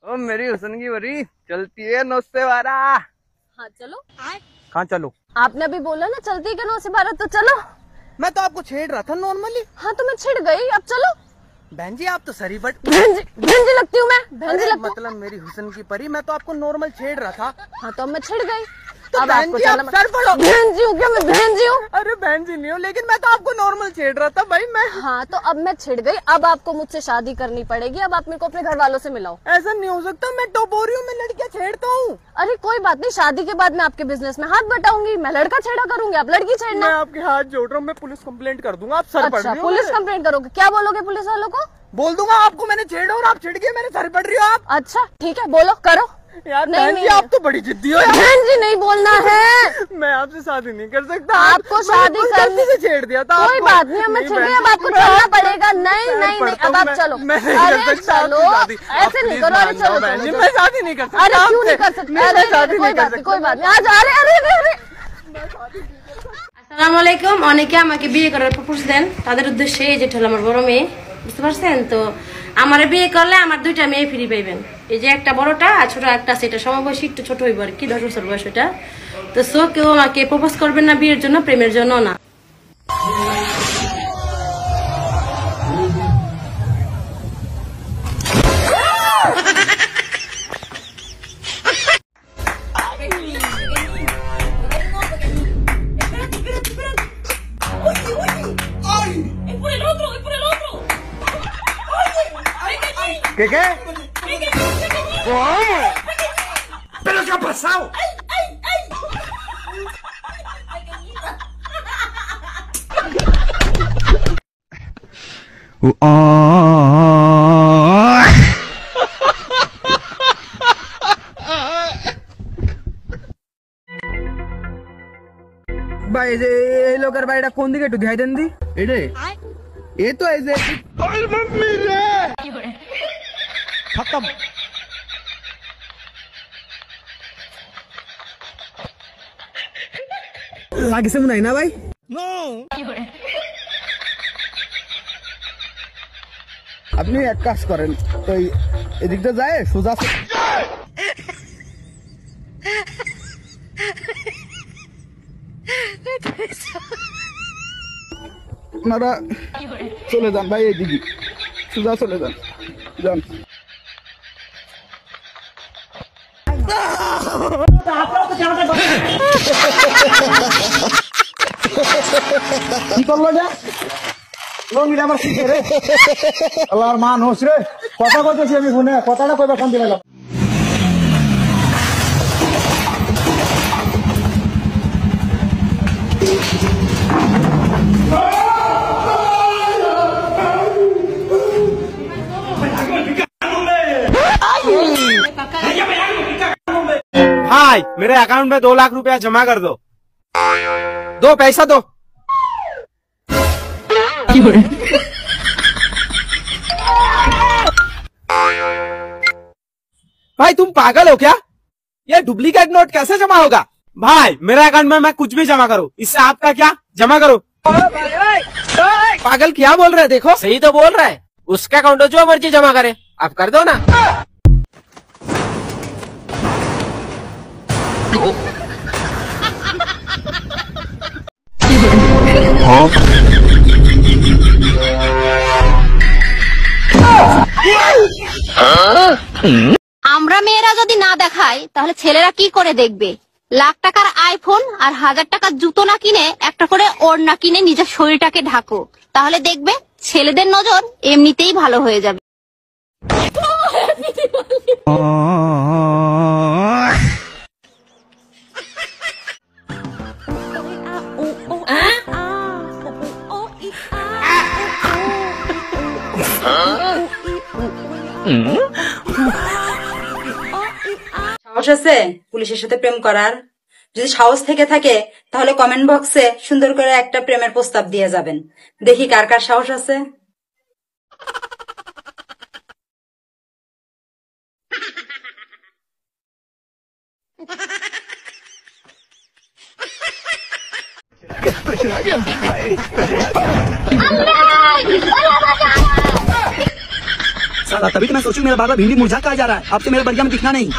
ओ मेरी हुस्न की वरी चलती है 9 से 12। हाँ चलो। कहाँ चलो? आपने अभी बोला ना चलती है 9 से 12, तो चलो। मैं तो आपको छेड़ रहा था नॉर्मली। हाँ तो मैं छिड़ गई, अब चलो। बहन जी आप तो सरी बट बहन जी लगती हूँ मैं, बहन जी लगती हूँ। मतलब मेरी हुस्न की परी, मैं तो आपको नॉर्मल छेड़ रहा था। हाँ तो अब मैं छिड़ गई। तो अब बहन आपको जी चलना आप सर पड़ो। बहन जी हूँ क्या मैं? बहन जी हूँ। अरे बहन जी नहीं हो, लेकिन मैं तो आपको नॉर्मल छेड़ रहा था भाई मैं। हाँ तो अब मैं छिड़ गई, अब आपको मुझसे शादी करनी पड़ेगी। अब आप मेरे को अपने घर वालों से मिलाओ। ऐसा नहीं हो सकता, मैं टॉप हो रही हूँ, मैं लड़कियां छेड़ता हूँ। अरे कोई बात नहीं, शादी के बाद मैं आपके बिजनेस में हाथ बटाऊंगी। मैं लड़का छेड़ा करूंगी, आप लड़की छेड़ना। मैं आपके हाथ जोड़ रहा हूँ, मैं पुलिस कंप्लेंट कर दूंगा। आप सर पड़ अच्छा रही हो। पुलिस कंप्लेंट करोगे? क्या बोलोगे पुलिस वालों को? बोल दूंगा आपको मैंने छेड़ा और आप छिड़ गए, मेरे सर पड़ रही हो आप। अच्छा ठीक है, बोलो करो। यार नहीं, बहन जी आप तो बड़ी जिद्दी हो यार। बहन जी नहीं बोलना है। मैं आपसे शादी नहीं कर सकता। आपको शादी करनी से छेड़ दिया था। कोई बात नहीं, अब मैं छिड़ गई, अब आपको चलना पड़ेगा। नहीं नहीं नहीं, अब आप चलो। अरे चलो, ऐसे नहीं करो। अरे चलो चलो, मैं शादी नहीं कर सकता। अरे क्यों नहीं कर सकते? अरे कोई बात नहीं, कोई बात नहीं। आज अरे अरे अरे আসসালামু আলাইকুম। অনেকে আমাকে বিয়ে করার প্রপোজ দেন, তাদের উদ্দেশ্যে এই যেটা হলো আমার বড় মেয়ে, বুঝতে পারছেন তো? আমারে বিয়ে করলে আমার দুইটা মেয়ে ফ্রি পাইবেন। এই যে একটা বড়টা আর ছোট একটা আছে, এটা সমবয়সী, একটু ছোট হইব আর কি, 10 বছর বয়স। ওটা তো সো কেউ আমাকে প্রপোজ করবেন না বিয়ের জন্য, প্রেমের জন্য না। ¿Qué? ¿Cómo? ¿Pero qué ha pasado? ভাই এই লোকের বাড়িটা কোন দিকে একটু দেখাই দেন দি। এরে এ তো এই যে খতম। লাগিছে মনে হয় না ভাই? আপনি এক কাজ করেন, তো এদিকটা যায় সোজা আপনারা চলে যান ভাই, এইদিকে সোজা চলে যান যান। কি করলো যা লঙ্গিটা আমার শিখে রে, আল্লাহর মান হোস রে। কথা কইতেছি আমি ফোনে, কথাটা কইবা ফোন দিলাম। भाई मेरे अकाउंट में 2 लाख रुपया जमा कर दो। दो पैसा दो। भाई तुम पागल हो क्या? ये डुप्लीकेट नोट कैसे जमा होगा? भाई मेरे अकाउंट में मैं कुछ भी जमा करूँ, इससे आपका क्या? जमा करो। पागल क्या बोल रहे हैं? देखो सही तो बोल रहा है, उसका अकाउंट जो मर्जी जमा करे, आप कर दो ना। আমরা মেয়েরা যদি না দেখাই তাহলে ছেলেরা কি করে দেখবে? লাখ টাকার আইফোন আর 1000 টাকার জুতো না কিনে একটা করে ওড়না কিনে নিজের শরীরটাকে ঢাকো, তাহলে দেখবে ছেলেদের নজর এমনিতেই ভালো হয়ে যাবে। সাহস আছে পুলিশের সাথে প্রেম করার? যদি সাহস থেকে থাকে তাহলে কমেন্ট বক্সে সুন্দর করে একটা প্রেমের প্রস্তাব দিয়ে যাবেন, দেখি কার কার সাহস আছে। साला तभी तो मैं सोचूं मेरा बार बार भिंडी मुरझा कहा जा रहा है, अब से मेरा बढ़िया में दिखना नहीं।